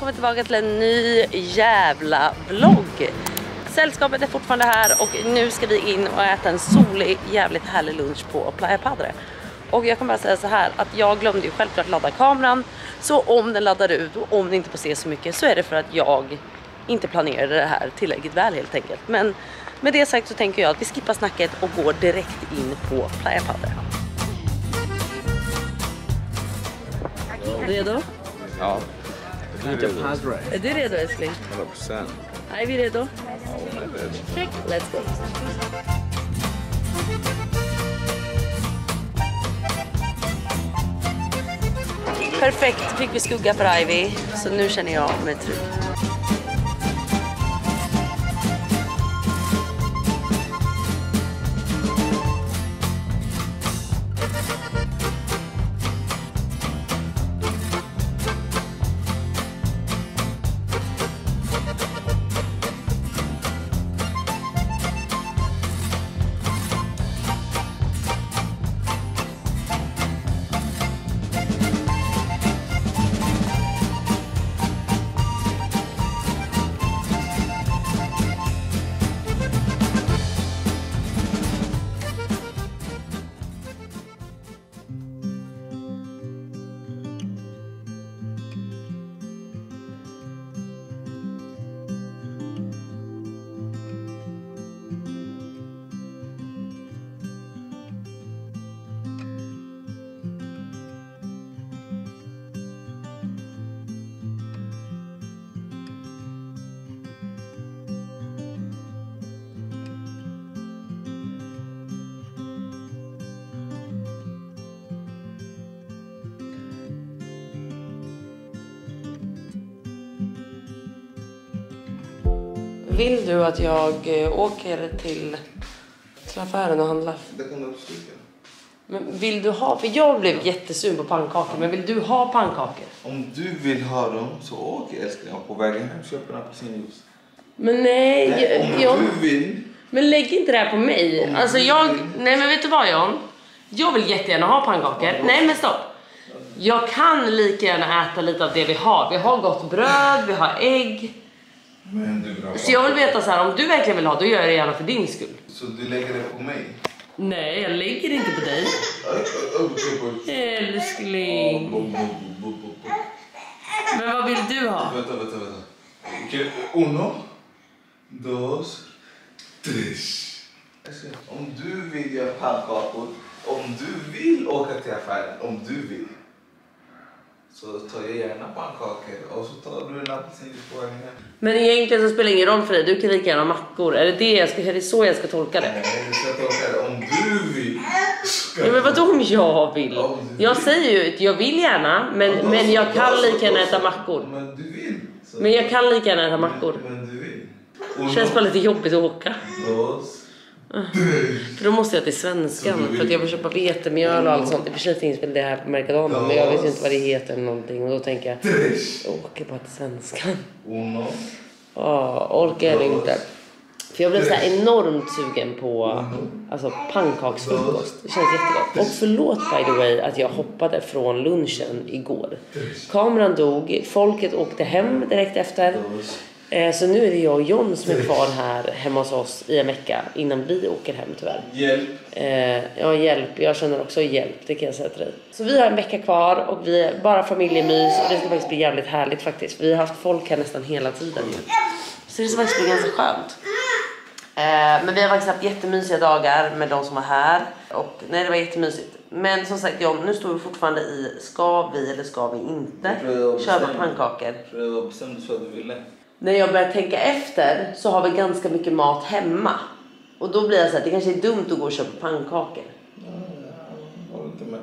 välkommen tillbaka till en ny jävla vlogg. Sällskapet är fortfarande här och nu ska vi in och äta en solig, jävligt härlig lunch på Playa Padre. Och jag kan bara säga så här att jag glömde ju självklart ladda kameran. Så om den laddar ut och om ni inte får se så mycket så är det för att jag inte planerade det här tillräckligt väl helt enkelt. Men med det sagt så tänker jag att vi skippar snacket och går direkt in på Playa Padre. Redo? Ja. Är du redo älskling? 100%. Är vi redo? Ja, Let's go. Perfekt, fick vi skugga för Ivy. Så nu känner jag mig trygg. Vill du att jag åker till affären och handlar? Det kan du absolut. Men vill du ha? För jag blev jättesugen på pannkakor. Men vill du ha pannkakor? Om du vill ha dem så åk älskling. På vägen hem köper en apelsinjuice. Men nej, om du vill. Men lägg inte det här på mig. Alltså nej men vet du vad John? Jag vill jättegärna ha pannkakor. Nej men stopp. Jag kan lika gärna äta lite av det vi har. Vi har gott bröd, vi har ägg. Men du så jag vill veta så här, om du verkligen vill ha, då gör jag det gärna för din skull. Så du lägger det på mig? Nej, jag lägger det inte på dig. Älskling. Men vad vill du ha? Vänta. Okej, uno, dos, tres. Om du vill göra pannkakor, om du vill åka till affären, om du vill. Så tar jag gärna pannkakor och så tar du en apelsin på vägen hem. Men egentligen så spelar det ingen roll för dig. Du kan lika gärna mackor. Är det så jag ska tolka det? Nej, du ska tolka det om du vill. Ja, men vadå om jag vill? Jag säger ju att jag vill gärna, men jag kan lika gärna äta mackor. Men du vill. Men jag kan lika gärna äta mackor. Men du vill. Känns bara lite jobbigt att åka. Dos. För då måste jag till svenskan för att jag vill köpa vetemjöl och allt sånt. I och för sig finns väl det här på Mercadona, men jag vet inte vad det heter eller någonting. Och då tänker jag, åker bara till svenskan. Orkar jag inte. För jag blev så här enormt sugen på pannkaksfrukost. Det känns jättegott. Och förlåt by the way att jag hoppade från lunchen igår. Kameran dog, folket åkte hem direkt efter. Så nu är det jag och John som är kvar här hemma hos oss i en vecka innan vi åker hem tyvärr. Hjälp. Ja, hjälp. Jag känner också hjälp, det kan jag säga till dig. Så vi har en vecka kvar och vi är bara familjemys och det ska faktiskt bli jävligt härligt faktiskt. Vi har haft folk här nästan hela tiden nu. Så det ska faktiskt bli ganska skönt. Men vi har faktiskt haft jättemysiga dagar med de som var här. Och nej, det var jättemysigt. Men som sagt John, nu står vi fortfarande i ska vi eller ska vi inte köpa pannkakor. För det var bestämt så att du ville. När jag börjar tänka efter så har vi ganska mycket mat hemma. Och då blir jag så här, det kanske är dumt att gå och köpa pannkakor. Jag håller inte med.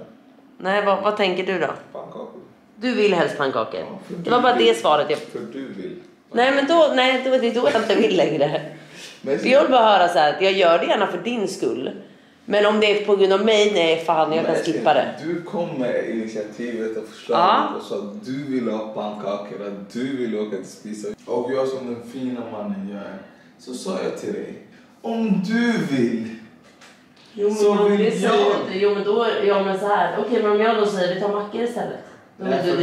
Nej, vad tänker du då? Pannkakor. Du vill helst pannkakor. Det var bara det svaret jag... För du vill. Nej, men då är det då jag inte vill längre. Jag vill bara höra så här, att jag gör det gärna för din skull. Men om det är på grund av mig, nej fan, jag kan skippa det. Du kom med initiativet och förslaget och sa att du vill ha pannkakor, att du vill åka till spisa. Och jag som den fina mannen jag är, så sa jag till dig, om du vill. Jo men så vill jag inte. Jo men så här, okej men om jag då säger vi tar mackor istället. Nej, för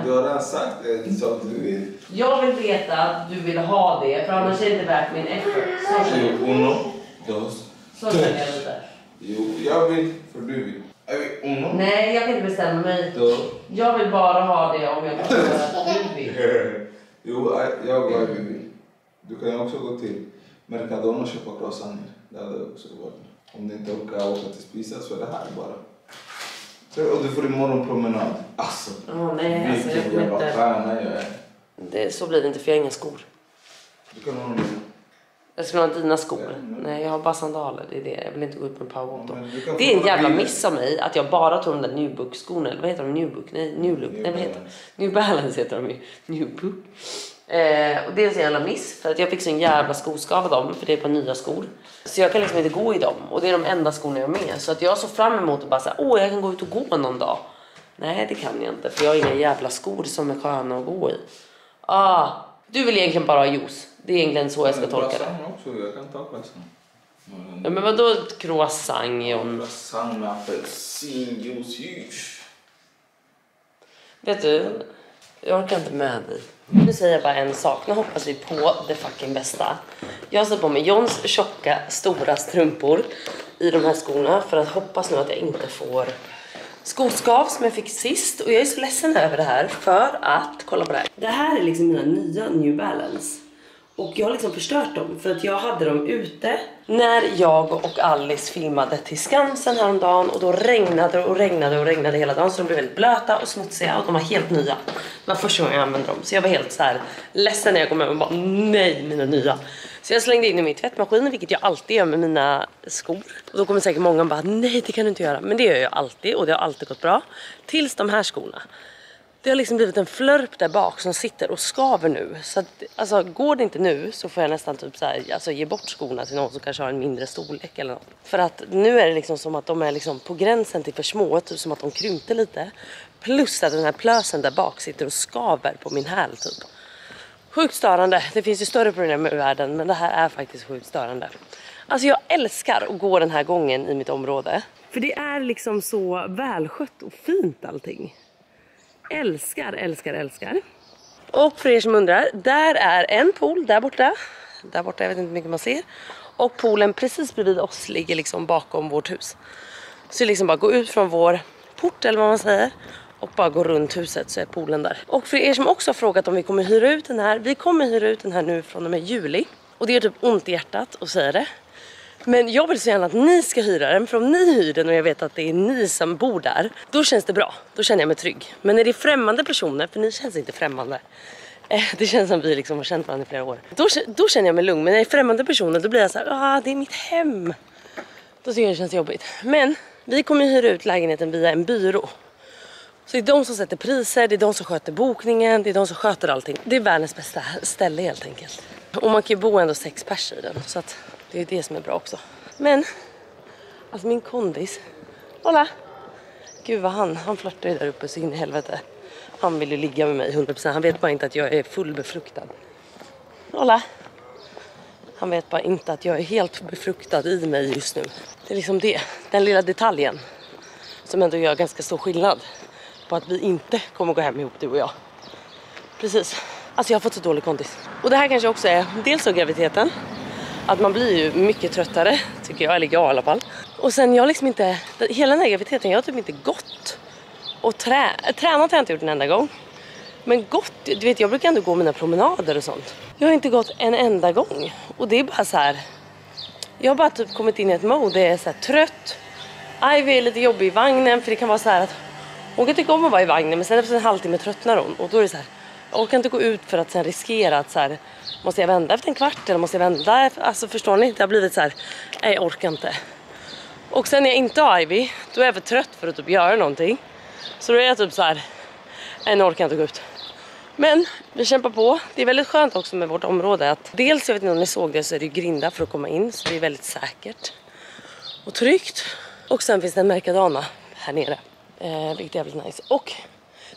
du har redan sagt en sak du vill. Jag vill veta att du vill ha det, för annars är det inte värt min effort. Uno, dos, så känner jag lite. Jo, jag vill, för du vill. Uno. Nej, jag kan inte bestämma mig. Då. Jag vill bara ha det om jag kan göra att du vill. Jo, jag vill. Du kan också gå till Mercadona och köpa croissanter. Det hade också varit. Om du inte orkar åka till Spisa så är det här bara. Och du får imorgon promenad. Alltså, nej, alltså, vilken jävla stjärna jag är. Så blir det inte, för jag har inga skor. Du kan ha dem. Jag skulle ha dina skor. Nej, jag har bara sandaler. Det är det. Jag vill inte gå ut med powerwalk då. Det är en jävla miss av mig att jag bara tog de där New Book-skorna. Eller vad heter de? New Book? Nej, New Look. Nej, vad heter de? New Balance heter de ju. New Book. Och det är en sån jävla miss. För att jag fick så en jävla skoskav av dem. För det är på nya skor. Så jag kan liksom inte gå i dem. Och det är de enda skorna jag har med. Så att jag såg fram emot att bara säga, jag kan gå ut och gå någon dag. Nej, det kan jag inte. För jag har inga jävla skor som är sköna att gå i. Du vill egentligen bara ha juice. Det är egentligen så jag ska tolka det. Också, jag kan ta croissant. Ja, men vadå croissant, John? Croissant med apelsinjuice. Vet du, jag orkar inte med dig. Nu säger jag bara en sak. Nu hoppas vi på det fucking bästa. Jag har satt på mig Johns tjocka, stora strumpor i de här skorna. För att hoppas nu att jag inte får skoskav som jag fick sist. Och jag är så ledsen över det här. För att, kolla på det här. Det här är liksom mina nya New Balance. Och jag har liksom förstört dem. För att jag hade dem ute när jag och Alice filmade till Skansen häromdagen. Och då regnade hela dagen. Så de blev väldigt blöta och smutsiga. Och de var helt nya. Det var första gången jag använde dem. Så jag var helt så här ledsen när jag kom hem och bara, nej, mina nya. Så jag slängde in i min tvättmaskin, vilket jag alltid gör med mina skor. Och då kommer säkert många bara, nej, det kan du inte göra. Men det gör jag alltid, och det har alltid gått bra. Tills de här skorna. Det har liksom blivit en flörp där bak som sitter och skaver nu. Så att, alltså, går det inte nu så får jag nästan typ så här, alltså, ge bort skorna till någon som kanske har en mindre storlek eller något. För att nu är det liksom som att de är liksom på gränsen till för små, typ som att de krympte lite. Plus att den här plösen där bak sitter och skaver på min häl typ. Sjukt störande. Det finns ju större problem i världen, men det här är faktiskt sjukt störande. Alltså jag älskar att gå den här gången i mitt område. För det är liksom så välskött och fint allting. Älskar. Och för er som undrar, där är en pool där borta. Där borta, jag vet inte hur mycket man ser. Och poolen precis bredvid oss ligger liksom bakom vårt hus. Så liksom bara gå ut från vår port eller vad man säger. Och bara gå runt huset så är poolen där. Och för er som också har frågat om vi kommer hyra ut den här. Vi kommer hyra ut den här nu från och med juli. Och det är typ ont i hjärtat att säga det. Men jag vill så gärna att ni ska hyra den. För om ni hyr den och jag vet att det är ni som bor där, då känns det bra. Då känner jag mig trygg. Men när det är främmande personer, för ni känns inte främmande. Det känns som vi liksom har känt varandra i flera år. Då känner jag mig lugn. Men när det är främmande personer, då blir jag så här, det är mitt hem. Då tycker jag det känns jobbigt. Men vi kommer hyra ut lägenheten via en byrå. Så det är de som sätter priser, det är de som sköter bokningen, det är de som sköter allting. Det är världens bästa ställe helt enkelt. Och man kan ju bo ändå 6 personer i den, så att det är det som är bra också. Men, alltså min kondis, kolla! Gud vad han flörtar ju där uppe så in i helvete. Han vill ju ligga med mig 100%, han vet bara inte att jag är fullbefruktad. Kolla! Han vet bara inte att jag är helt befruktad i mig just nu. Det är liksom det, den lilla detaljen som ändå gör ganska stor skillnad på att vi inte kommer gå hem ihop, du och jag. Precis. Alltså jag har fått så dålig kondis. Och det här kanske också är dels av graviditeten. Att man blir ju mycket tröttare, tycker jag, eller jag i alla fall. Och sen jag liksom inte, hela den här graviditeten, jag har typ inte gått. Och tränat har jag inte gjort en enda gång. Men gått, du vet, jag brukar ändå gå mina promenader och sånt. Jag har inte gått en enda gång. Och det är bara så här, jag har bara typ kommit in i ett mode, det är så här trött. Ivy är lite jobbig i vagnen, för det kan vara så här att hon kan tycka om att vara i vagnen, men sen efter en halvtimme tröttnar hon. Och då är det så här, jag kan inte gå ut för att sen riskera att så här, måste jag vända efter en kvart eller måste jag vända? Alltså förstår ni? Det har blivit så här, nej jag orkar inte. Och sen när jag inte har Ivy, då är jag för trött för att typ göra någonting. Så då är jag typ så här, nej jag orkar inte gå ut. Men vi kämpar på. Det är väldigt skönt också med vårt område att dels, jag vet inte om ni såg det, så är det grinda för att komma in. Så det är väldigt säkert och tryggt. Och sen finns det en Mercadona här nere. Vilket är jävligt nice. Och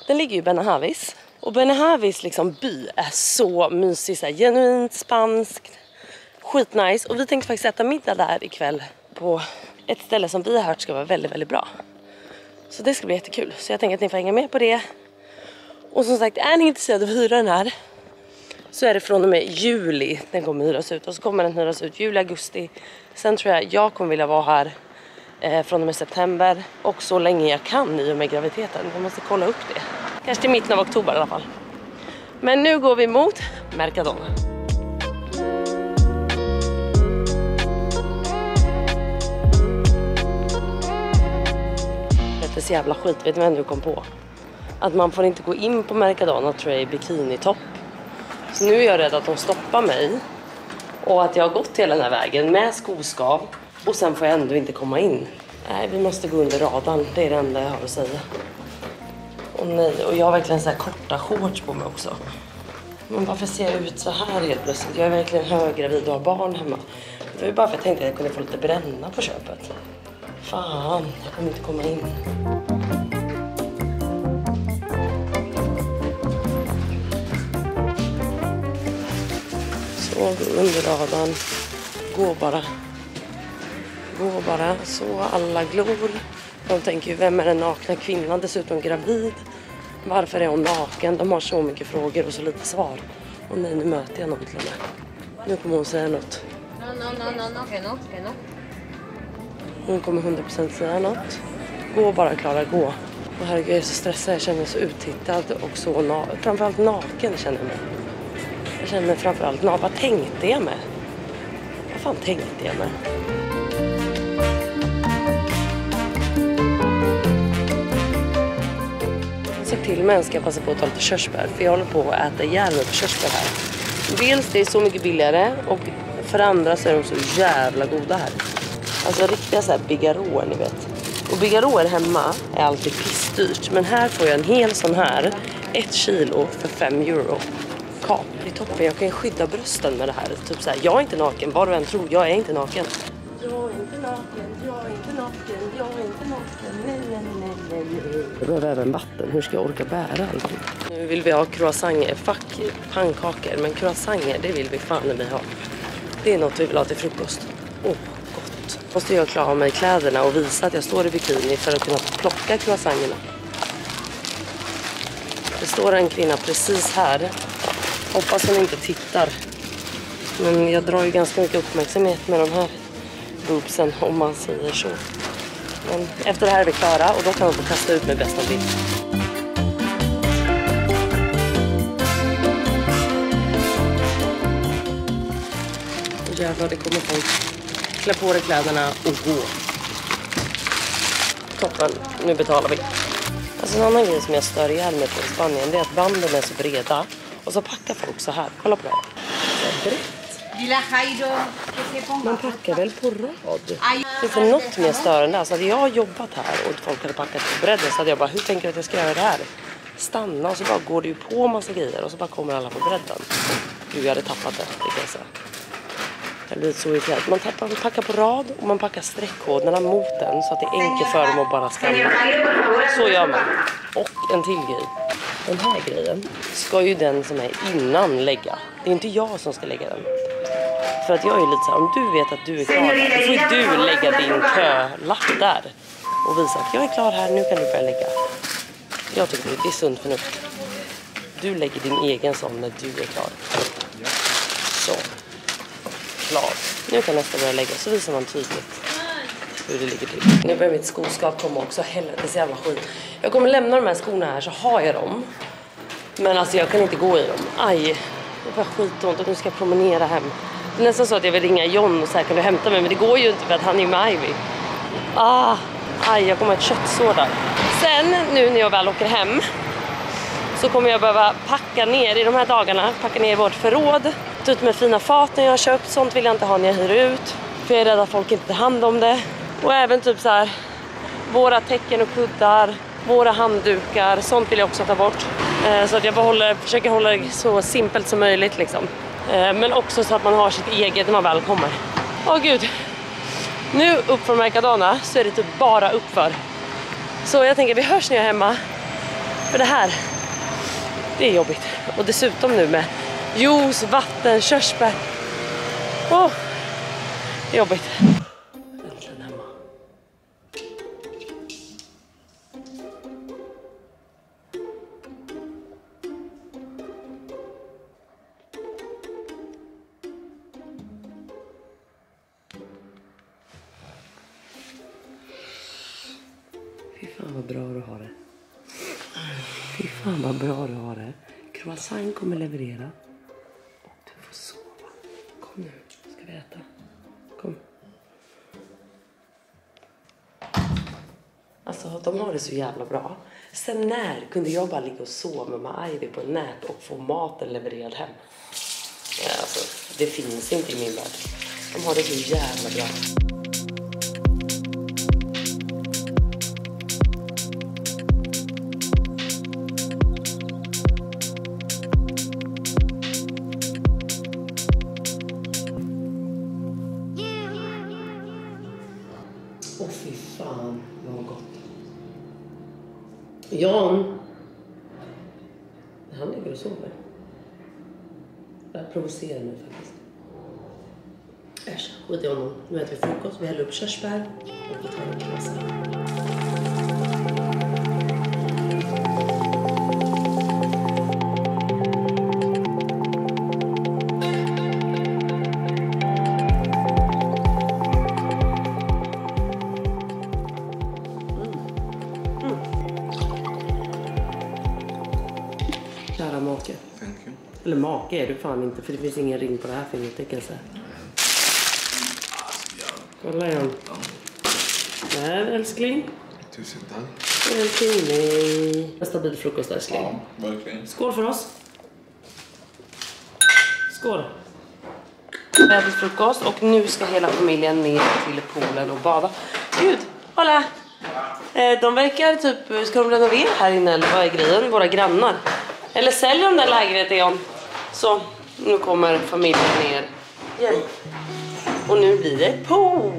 den ligger ju i Benahavis. Och Benahavis liksom by är så mysig, så här, genuint spanskt, skitnice. Och vi tänkte faktiskt äta middag där ikväll på ett ställe som vi har hört ska vara väldigt, väldigt bra. Så det ska bli jättekul. Så jag tänker att ni får hänga med på det. Och som sagt, är ni intresserade av att hyra den här så är det från och med juli den kommer hyras ut. Och så kommer den hyras ut juli, augusti. Sen tror jag kommer vilja vara här från och med september. Och så länge jag kan i och med graviditeten. Jag måste kolla upp det. Kanske till mitten av oktober i alla fall. Men nu går vi mot Mercadona. Det är så jävla skit, vet du vad du kom på? Att man får inte gå in på Mercadona tror jag i bikinitopp. Så nu är jag rädd att de stoppar mig. Och att jag har gått hela den här vägen med skoskav. Och sen får jag ändå inte komma in. Nej, vi måste gå under radarn. Det är det enda jag har att säga. Och nej, och jag har verkligen så här korta shorts på mig också. Men varför ser jag ut så här helt plötsligt? Jag är verkligen höggravid och har barn hemma. Det var ju bara för att jag tänkte att jag kunde få lite bränna på köpet. Fan, jag kommer inte komma in. Så, gå under radarn. Gå bara. Så alla glor. De tänker ju, vem är den nakna kvinnan? Dessutom gravid. Varför är hon naken? De har så mycket frågor och så lite svar. Och nej, nu möter jag någon till och med. Nu kommer hon säga något. No. Hon kommer 100% säga något. Gå bara, Klara, gå. Och herregud, jag är så stressad. Jag känner mig så uttittad och så framförallt naken känner jag mig. Jag känner mig framförallt naken. Vad tänkte jag med? Vad fan tänkte jag med? Så till mig ska jag passa på att ta lite körsbär. För jag håller på att äta ihjäl mig på körsbär här. Dels det är så mycket billigare. Och för andra så är de så jävla goda här. Alltså riktiga så här bigarråer, ni vet. Och bigarråer hemma är alltid pissdyrt. Men här får jag en hel sån här. 1 kilo för 5 euro. Kap, det är toppen. Jag kan ju skydda brösten med det här. Typ så här, jag är inte naken. Vad du än tror, jag är inte naken. Jag är inte naken, jag är inte naken, jag är inte naken. Nej. Jag behöver även vatten. Hur ska jag orka bära allting? Nu vill vi ha croissanter. Fuck pannkakor. Men croissanter, det vill vi fan när vi har. Det är något vi vill ha till frukost. Åh, gott. Måste jag klara av mig kläderna och visa att jag står i bikini för att kunna plocka croissanterna. Det står en kvinna precis här. Hoppas hon inte tittar. Men jag drar ju ganska mycket uppmärksamhet med de här boobsen, om man säger så. Men efter det här är vi klara och då kan man få kasta ut mig bäst man vill. Jävlar, det kommer folk. Klä på dig kläderna och gå. Toppen, nu betalar vi. Alltså en annan grej som jag stör ihjäl mig på i Spanien, det är att banden är så breda. Och så packar folk så här. Kolla på det här. Så brett. Man packar väl på rad. Det är för något mer störande. Alltså hade jag jobbat här och folk hade packat på bredden så hade jag bara, hur tänker du att jag ska göra det här? Stanna och så bara går det ju på massa grejer och så bara kommer alla på bredden. Gud, jag hade tappat det kan jag säga. Jag blir så irriterad. Man packar på rad och man packar streckkoderna mot den så att det är enkelt för dem att bara skanna. Så gör man. Och en till grej. Den här grejen ska ju den som är innan lägga. Det är inte jag som ska lägga den. För att jag är lite så här, om du vet att du är klar där, då får du lägga din kölapp där. Och visa att jag är klar här, nu kan du börja lägga. Jag tycker det är sunt förnuft. Du lägger din egen sån när du är klar. Så. Klar. Nu kan nästa börja lägga, så visar man tydligt hur det ligger till. Nu börjar mitt skoskap komma också. Helvete, så jävla skit. Jag kommer lämna de här skorna här så har jag dem. Men alltså jag kan inte gå i dem. Aj, det var skitont och nu ska jag promenera hem. Det är nästan så att jag vill ringa John och säga kan du hämta mig. Men det går ju inte för att han är med Ivy. Aj, jag kommer ha ett köttsår där. Sen nu när jag väl åker hem så kommer jag behöva packa ner i de här dagarna. Packa ner vårt förråd. Ta ut med fina faten jag har köpt. Sånt vill jag inte ha när jag hyr ut. För jag är rädd att folk inte tar hand om det. Och även typ så här våra täcken och kuddar. Våra handdukar. Sånt vill jag också ta bort. Så att jag försöker hålla det så simpelt som möjligt liksom. Men också så att man har sitt eget när man väl kommer. Åh gud. Nu upp från Mercadona så är det typ bara uppför. Så jag tänker vi hörs när jag är hemma. För det här, det är jobbigt. Och dessutom nu med juice, vatten, körsbär. Det är jobbigt. Äntligen hemma. fan vad bra du har det. Fy fan vad bra du har det. Croissant kommer leverera. Och du får sova. Kom nu, ska vi äta. Kom. Alltså de har det så jävla bra. Sen när kunde jag bara ligga och sova med Ivy på en nät och få maten levererad hem? Ja, alltså, det finns inte i min värld. De har det så jävla bra. Åh fy fan, vad gott. Jan. Han ligger och sover. Jag provocerar mig faktiskt. Äsch, skit i honom. Nu äter vi frukost, vi häller upp körsbär och vi tar en klassa. Kära make. Thank you. Eller make är du fan inte, för det finns ingen ring på det här fingret, det kan jag säga. Kolla igen. Där, älskling. Tusen tack. Älskling, nej. Stabil frukost, älskling. Ja, verkligen. Skål för oss. Skål. Vi har ätit frukost och nu ska hela familjen ner till poolen och bada. Gud, kolla. De verkar typ, ska de renovera här inne eller vad är grejen? Våra grannar. Eller säljer de den lägenheten igen. Så, nu kommer familjen ner igen. Och nu blir det pool.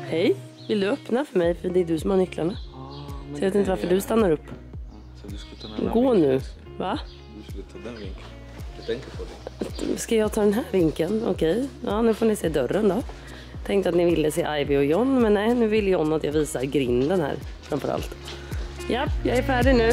Hej, vill du öppna för mig? För det är du som har nycklarna. Så jag vet inte varför du stannar upp. Så du ska ta den Gå nu, va? Du skulle ta den vinkeln. Jag tänker på det. Ska jag ta den här vinkeln? Okej. Ja, nu får ni se dörren då. Tänkte att ni ville se Ivy och John, men nej, nu vill John att jag visar grinden här framförallt. Ja, jag är färdig nu.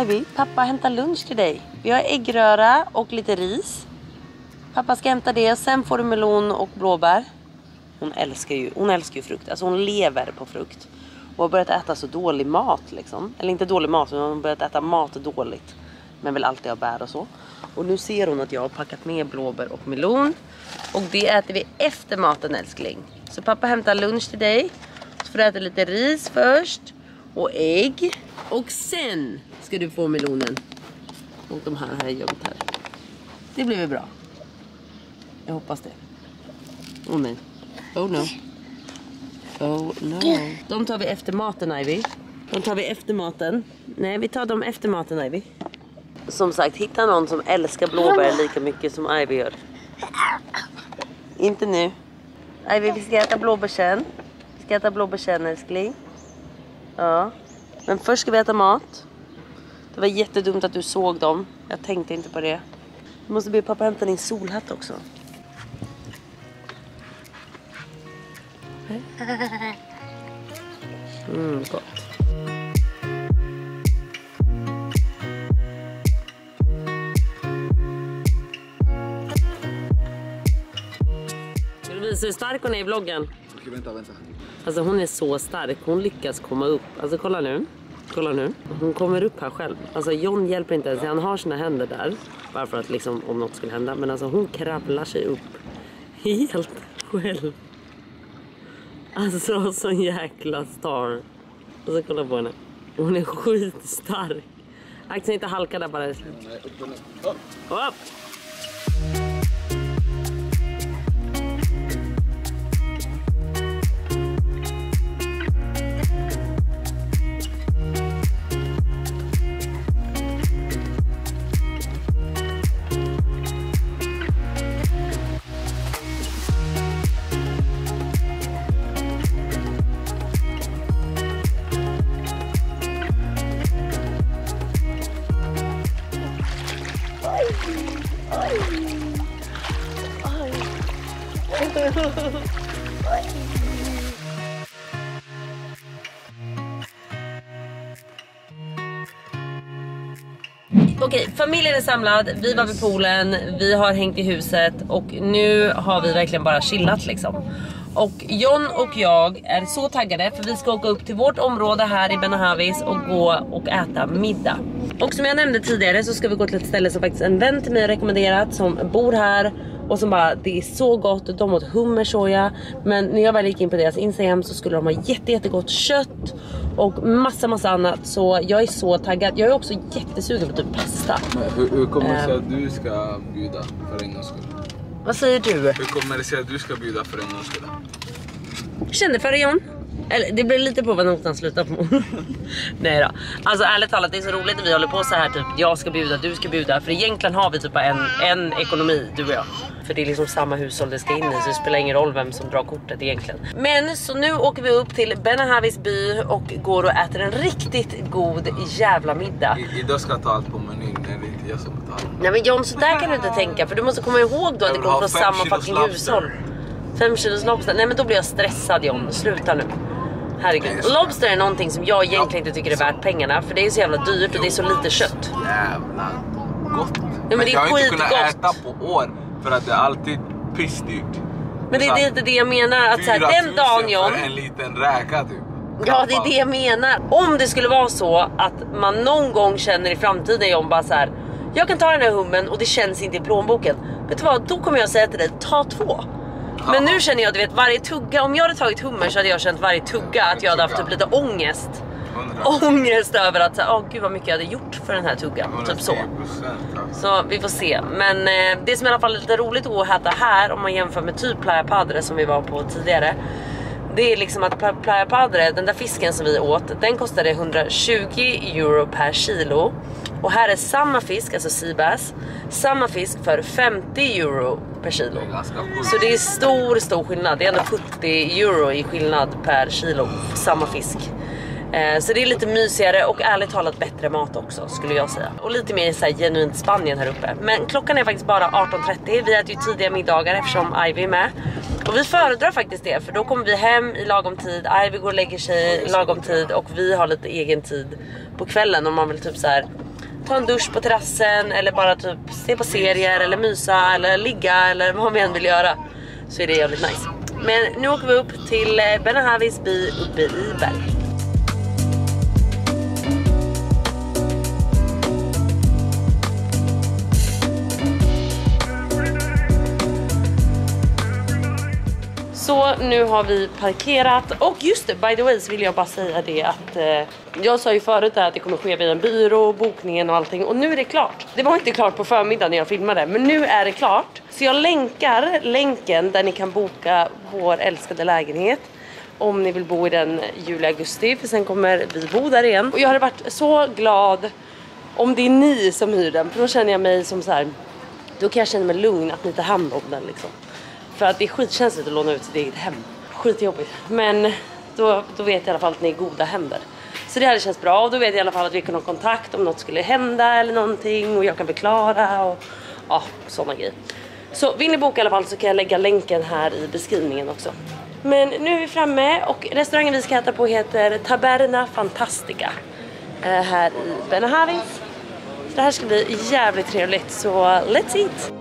Ivy, pappa hämtar lunch till dig. Vi har äggröra och lite ris. Pappa ska hämta det, sen får du melon och blåbär. Hon älskar ju frukt. Alltså hon lever på frukt. Och har börjat äta så dålig mat liksom. Eller inte dålig mat, men hon har börjat äta mat dåligt. Men vill alltid ha bär och så. Och nu ser hon att jag har packat med blåbär och melon. Och det äter vi efter maten, älskling. Så pappa hämtar lunch till dig. Så får du äta lite ris först. Och ägg. Och sen ska du få melonen. Och de här har jag gömt här. Det blir väl bra. Jag hoppas det. Oh nej. Oh no. Oh no. De tar vi efter maten, Ivy. De tar vi efter maten. Nej, vi tar dem efter maten, Ivy. Som sagt, hitta någon som älskar blåbär lika mycket som Ivy gör. Inte nu. Ivy, vi ska äta blåbärsen. Vi ska äta blåbärsen, älskling. Ja. Men först ska vi äta mat. Det var jättedumt att du såg dem. Jag tänkte inte på det. Du måste be pappa hämta din solhatt också. Gott. Vill du visa hur stark hon är i vloggen? Okej, vänta. Alltså hon är så stark. Hon lyckas komma upp. Alltså kolla nu. Kolla nu. Hon kommer upp här själv. Alltså John hjälper inte ens. Han har sina händer där. Bara för att liksom om något skulle hända. Men alltså hon kravlar sig upp. Helt själv. Alltså sån jäkla star. Och så kolla på henne. Hon är skitstark. Axel inte halka där bara. Nej, upp. Okej, familjen är samlad, vi var vid poolen, vi har hängt i huset och nu har vi verkligen bara chillat liksom. Och John och jag är så taggade för vi ska åka upp till vårt område här i Benahavis och gå och äta middag. Och som jag nämnde tidigare så ska vi gå till ett ställe som faktiskt en vän till mig har rekommenderat som bor här. Och som bara, det är så gott, de åt hummersoja. Men när jag väl gick in på deras Instagram så skulle de ha jättegott kött och massa annat. Så jag är så taggad. Jag är också jättesugen på typ pasta. Men hur kommer det sig att du ska bjuda för en gångs skull? Vad säger du? Hur kommer det sig att du ska bjuda för en gångs skull? Kände för det, John? Eller det blir lite på vad notan slutar på. Nej då. Alltså ärligt talat, det är så roligt att vi håller på så här typ. Jag ska bjuda, du ska bjuda. För egentligen har vi typ en ekonomi, du och jag. För det är liksom samma hushåll det ska in i. Så det spelar ingen roll vem som drar kortet egentligen. Men så nu åker vi upp till Benahavis by och går och äter en riktigt god jävla middag. Idag ska jag ta allt på menyn, det är inte jag som betalar. Nej men John, så där kan du inte tänka. För du måste komma ihåg då att det kommer från samma fucking hushåll. 5 kilos lobster. Nej men då blir jag stressad, John. Sluta nu. Herregud. Lobster är någonting som jag egentligen inte tycker är värt pengarna. För det är så jävla dyrt och det är så lite kött. Jävla gott. Ja, men det är jag har inte skitgott. kunnat äta på år för att det är alltid pissdyrt. Men det är inte det jag menar. Att så här, den dagen, John, för en liten räka typ. ja, det är det jag menar. Om det skulle vara så att man någon gång känner i framtiden, John, bara så här, jag kan ta den här hummen och det känns inte i plånboken. Vet du vad, då kommer jag säga till dig, ta 2. Men nu känner jag, du vet, varje tugga. Om jag hade tagit hummer så hade jag känt varje tugga att jag hade haft typ lite ångest. 100. Ångest över att, gud vad mycket jag hade gjort för den här tuggan. Typ så. Så vi får se. Men det som i alla fall är lite roligt att äta här, om man jämför med typ Playa Padre som vi var på tidigare, det är liksom att Playa Padre, den där fisken som vi åt, den kostade 120 euro per kilo. Och här är samma fisk, alltså sea bass, samma fisk för 50 euro per kilo. Så det är stor skillnad. Det är ändå 70 euro i skillnad per kilo för samma fisk. Så det är lite mysigare och ärligt talat bättre mat också, skulle jag säga. Och lite mer så här genuint Spanien här uppe. Men klockan är faktiskt bara 18:30. Vi äter ju tidiga middagar eftersom Ivy är med. Och vi föredrar faktiskt det, för då kommer vi hem i lagom tid. Ivy går och lägger sig i lagom tid och vi har lite egen tid på kvällen om man vill typ så här ta en dusch på terrassen eller bara typ se på serier eller mysa eller ligga eller vad man än vill göra. Så är det jävligt nice. Men nu åker vi upp till Benahavis by uppe i Berg. Så nu har vi parkerat. Och just det, by the way, så vill jag bara säga det att jag sa ju förut att det kommer ske via en byrå, bokningen och allting. Och nu är det klart. Det var inte klart på förmiddagen när jag filmade, men nu är det klart. Så jag länkar länken där ni kan boka vår älskade lägenhet om ni vill bo i den juli-augusti. För sen kommer vi bo där igen. Och jag hade varit så glad om det är ni som hyr den. För då känner jag mig som så här, då kan jag känna mig lugn att ni tar hand om den liksom. För att det är skitkänsligt att låna ut sitt eget hem. Skitjobbigt. Men då vet jag i alla fall att ni är goda händer. Så det hade känts bra. Och då vet jag i alla fall att vi kan ha kontakt om något skulle hända eller någonting. Och jag kan förklara och ja, sådana grejer. Så vill ni boka i alla fall så kan jag lägga länken här i beskrivningen också. Men nu är vi framme och restaurangen vi ska äta på heter Taberna Fantastica. Här i Benahavis. Så det här ska bli jävligt trevligt. Så let's eat!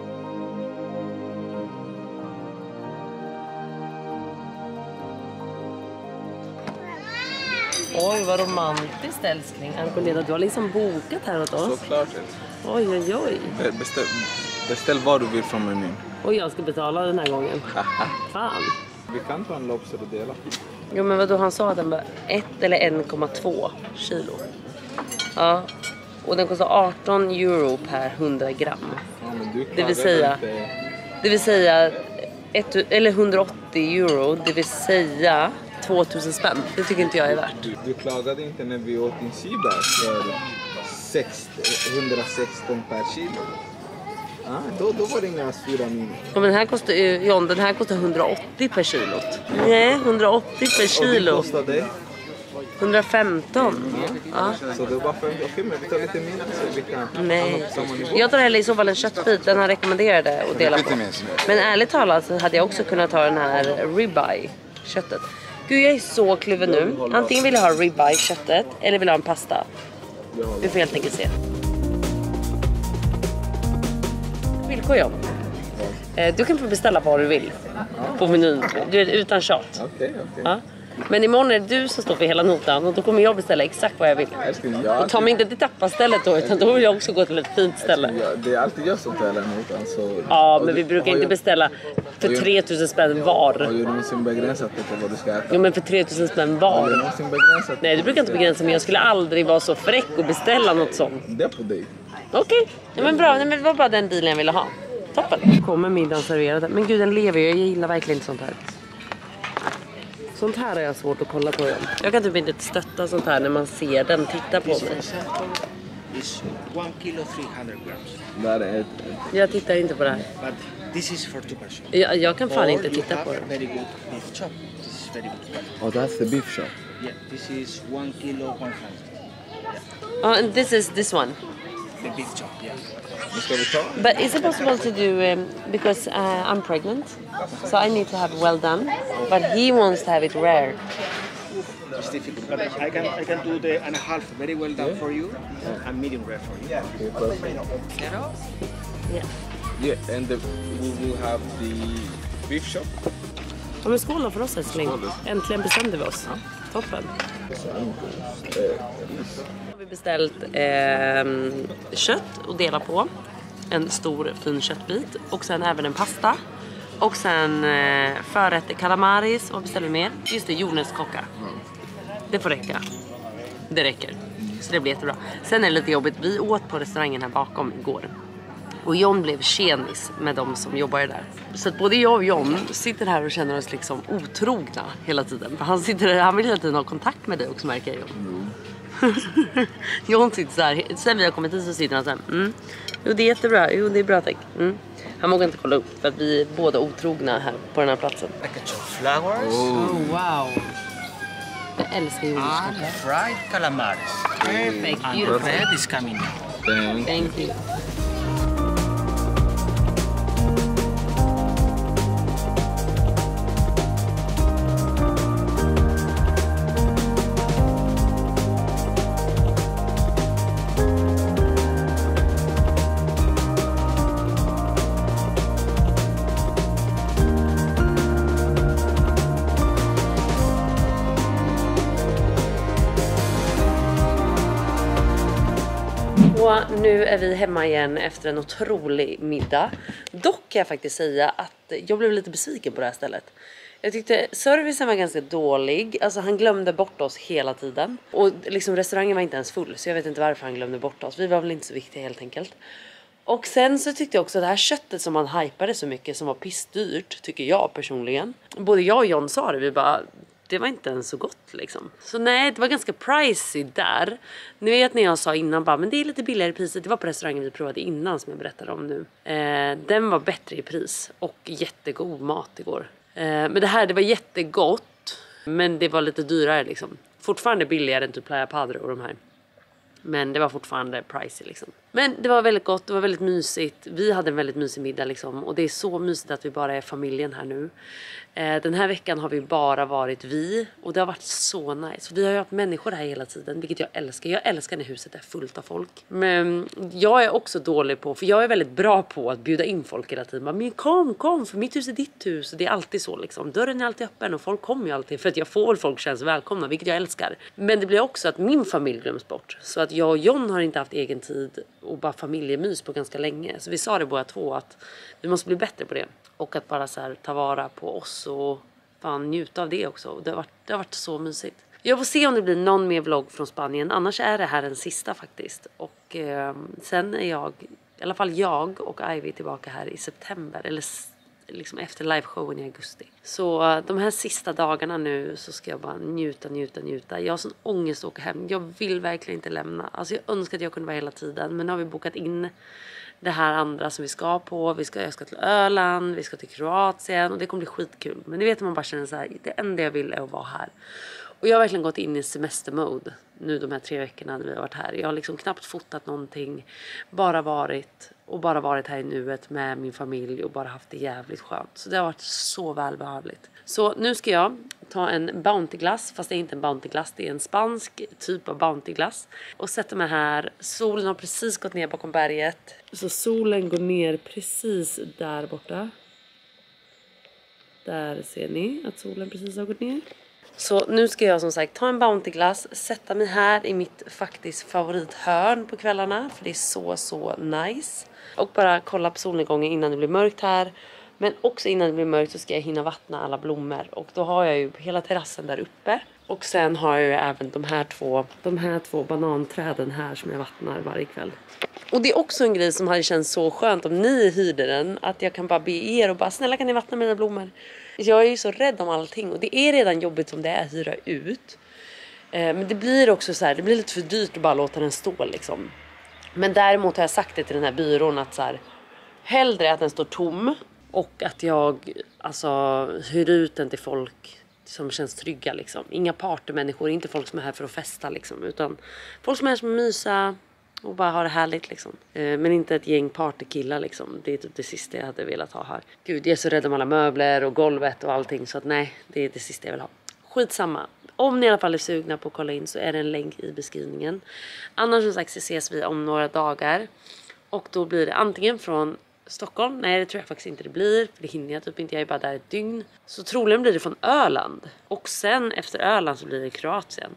Oj, vad romantiskt, älskling. Ankoleda, du har liksom bokat här åt oss. Såklart. Oj, oj, oj. Beställ vad du vill från menyn. Och jag ska betala den här gången. Fan. Vi kan ta en lobster och dela. Jo, men vadå, han sa att den var 1 eller 1,2 kilo. Ja. Och den kostar 18 euro per 100 gram. Ja, men du det vill säga 180 euro, det vill säga 2000 spänn. Det tycker inte jag är värt. Du klagade inte när vi åt din seabass för 116 per kilo. Då var det inga sura minus. Ja, men den här kostar John, den här kostar 180 per kilo. Nej, 180 per kilo. Och det kostade 115. Ja. Så det var för okej, men vi tar lite mindre så vi kan Nej. Jag tar hellre i så fall en köttbit. Den han rekommenderade att dela på. Men ärligt talat så hade jag också kunnat ta den här ribeye köttet. Gud, jag är så kluven nu. Antingen vill jag ha ribeye köttet eller vill jag ha en pasta. Vi får helt enkelt se. Villkor jag. Du kan få beställa vad du vill på menyn. Du är utan tjat. Okej. Ja. Men imorgon är det du som står för hela notan och då kommer jag beställa exakt vad jag vill. Och ta mig inte till tappastället då, utan då vill jag också gå till ett fint ställe. Ja, det är alltid jag som tar hela notan. Så... Ja, men vi brukar inte beställa för 3000 spänn var. Har du någonsin begränsat på vad du ska äta? Jo, men för 3000 spänn Har var. du någonsin begränsat? Nej, det brukar inte begränsa, men jag skulle aldrig vara så fräck och beställa något sånt. Det är på dig. Okej, ja, men bra. Nej, men det var bara den dealen jag ville ha. Toppen. Kommer middagen serverad. Men gud, den lever ju. Jag gillar verkligen inte sånt här. Sånt här är jag svårt att kolla på. Jag kan typ inte stötta sånt här när man ser den titta på mig. Is 1 kilo 300 grams. Där är ett... Jag tittar inte på det här. But this is for 2 persons. Jag kan fan Or inte you titta have på det. very good beef chop. This is very good. Oh, that's the beef shop. Yeah, this is 1 kilo 100. And this one. The beef chop, yeah. Nu ska vi ta. But is it possible to do because I'm pregnant, so I need to have well done, but he wants to have it rare. It's difficult, but I can do the and a half very well done for you and medium rare for you. Yeah. Yeah, and we will have the beef shop. Ja, men skål då för oss älskling. Äntligen bestämde vi oss. Toppen. Har vi beställt kött och dela på. En stor fin köttbit. Och sen även en pasta. Och sen förrätter calamaris. Och beställer mer. Just det, jordnötskocka. Det får räcka. Det räcker. Så det blir jättebra. Sen är det lite jobbigt. Vi åt på restaurangen här bakom igår. Och John blev tjenis med de som jobbar där. Så att både jag och John sitter här och känner oss liksom otrogna hela tiden. För han vill hela tiden ha kontakt med dig också, märker jag. John sitter så här. Sen vi har kommit hit så sitter han så här. Jo, det är jättebra. Jo, det är bra, tack. Han vågar inte kolla upp för att vi är båda otrogna här på den här platsen. Package of flowers Oh, wow. Jag älskar jordnötskocka. and fried calamaris. Perfect. And Beautiful. bread is coming now. Thank you. Och nu är vi hemma igen efter en otrolig middag. Dock kan jag faktiskt säga att jag blev lite besviken på det här stället. Jag tyckte servicen var ganska dålig. Alltså han glömde bort oss hela tiden. Och liksom restaurangen var inte ens full. Så jag vet inte varför han glömde bort oss. Vi var väl inte så viktiga helt enkelt. Och sen så tyckte jag också att det här köttet som han hypade så mycket, som var pissdyrt, tycker jag personligen. Både jag och John sa det, vi bara... Det var inte ens så gott liksom. Så nej, det var ganska pricey där. Ni vet när jag sa innan bara, men det är lite billigare i priset. Det var på restaurangen vi provade innan som jag berättade om nu. Den var bättre i pris och jättegod mat igår. Men det var jättegott. Men det var lite dyrare liksom. Fortfarande billigare än typ Playa Padre och de här. Men det var fortfarande pricey liksom. Men det var väldigt gott, det var väldigt mysigt. Vi hade en väldigt mysig middag liksom. Och det är så mysigt att vi bara är familjen här nu. Den här veckan har vi bara varit vi. Och det har varit så nice. Vi har ju haft människor här hela tiden, vilket jag älskar. Jag älskar när huset är fullt av folk. Men jag är också dålig på, för jag är väldigt bra på att bjuda in folk hela tiden. Men kom, för mitt hus är ditt hus. Och det är alltid så liksom. Dörren är alltid öppen och folk kommer ju alltid. För att jag får folk känns välkomna, vilket jag älskar. Men det blir också att min familj glöms bort. Så att jag och John har inte haft egen tid och bara familjemys på ganska länge. Så vi sa det båda två att vi måste bli bättre på det. Och att bara så här ta vara på oss och fan njuta av det också. Det har varit så mysigt. Jag får se om det blir någon mer vlogg från Spanien. Annars är det här den sista faktiskt. Och sen är i alla fall jag och Ivy tillbaka här i september. Eller liksom efter liveshowen i augusti. Så de här sista dagarna nu så ska jag bara njuta. Jag har sån ångest att åka hem. Jag vill verkligen inte lämna. Alltså jag önskar att jag kunde vara hela tiden. Men nu har vi bokat in det här andra som vi ska på. Jag ska till Öland, vi ska till Kroatien och det kommer bli skitkul. Men det vet man bara känner så här, det enda jag vill är att vara här. Och jag har verkligen gått in i semestermode nu de här 3 veckorna när vi har varit här. Jag har liksom knappt fotat någonting. Bara varit här i nuet med min familj och bara haft det jävligt skönt. Så det har varit så välbehövligt. Så nu ska jag ta en Bounty-glass, fast det är inte en Bounty-glass, det är en spansk typ av Bounty-glass. Och sätta mig här. Solen har precis gått ner bakom berget. Så solen går ner precis där borta. Där ser ni att solen precis har gått ner. Så nu ska jag som sagt ta en Bounty-glass, sätta mig här i mitt faktiskt favorithörn på kvällarna. För det är så nice. Och bara kolla på solnedgången innan det blir mörkt här. Men också innan det blir mörkt så ska jag hinna vattna alla blommor. Och då har jag ju hela terrassen där uppe. Och sen har jag ju även de här två bananträden här som jag vattnar varje kväll. Och det är också en grej som hade känts så skönt om ni hyrde den. Att jag kan bara be er och bara snälla kan ni vattna mina blommor. Jag är ju så rädd om allting och det är redan jobbigt som det är att hyra ut. Men det blir också så här, det blir lite för dyrt att bara låta den stå liksom. Men däremot har jag sagt det till den här byrån att så här, hellre att den står tom och att jag hyr ut den till folk som känns trygga liksom. Inga partymänniskor, inte folk som är här för att festa liksom, utan folk som är här som mysa och bara ha det härligt liksom. Men inte ett gäng partykillar liksom. Det är typ det sista jag hade velat ha här. Gud, jag är så rädd om alla möbler och golvet och allting. Så att nej, det är det sista jag vill ha. Skitsamma. Om ni i alla fall är sugna på att kolla in så är det en länk i beskrivningen. Annars som sagt så ses vi om några dagar. Och då blir det antingen från Stockholm. Nej, det tror jag faktiskt inte det blir. För det hinner jag typ inte. Jag är bara där ett dygn. Så troligen blir det från Öland. Och sen efter Öland så blir det Kroatien.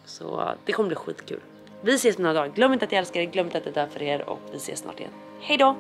Så det kommer bli skitkul. Vi ses om några dagar. Glöm inte att jag älskar er. Glöm inte att jag dör för er. Och vi ses snart igen. Hej då!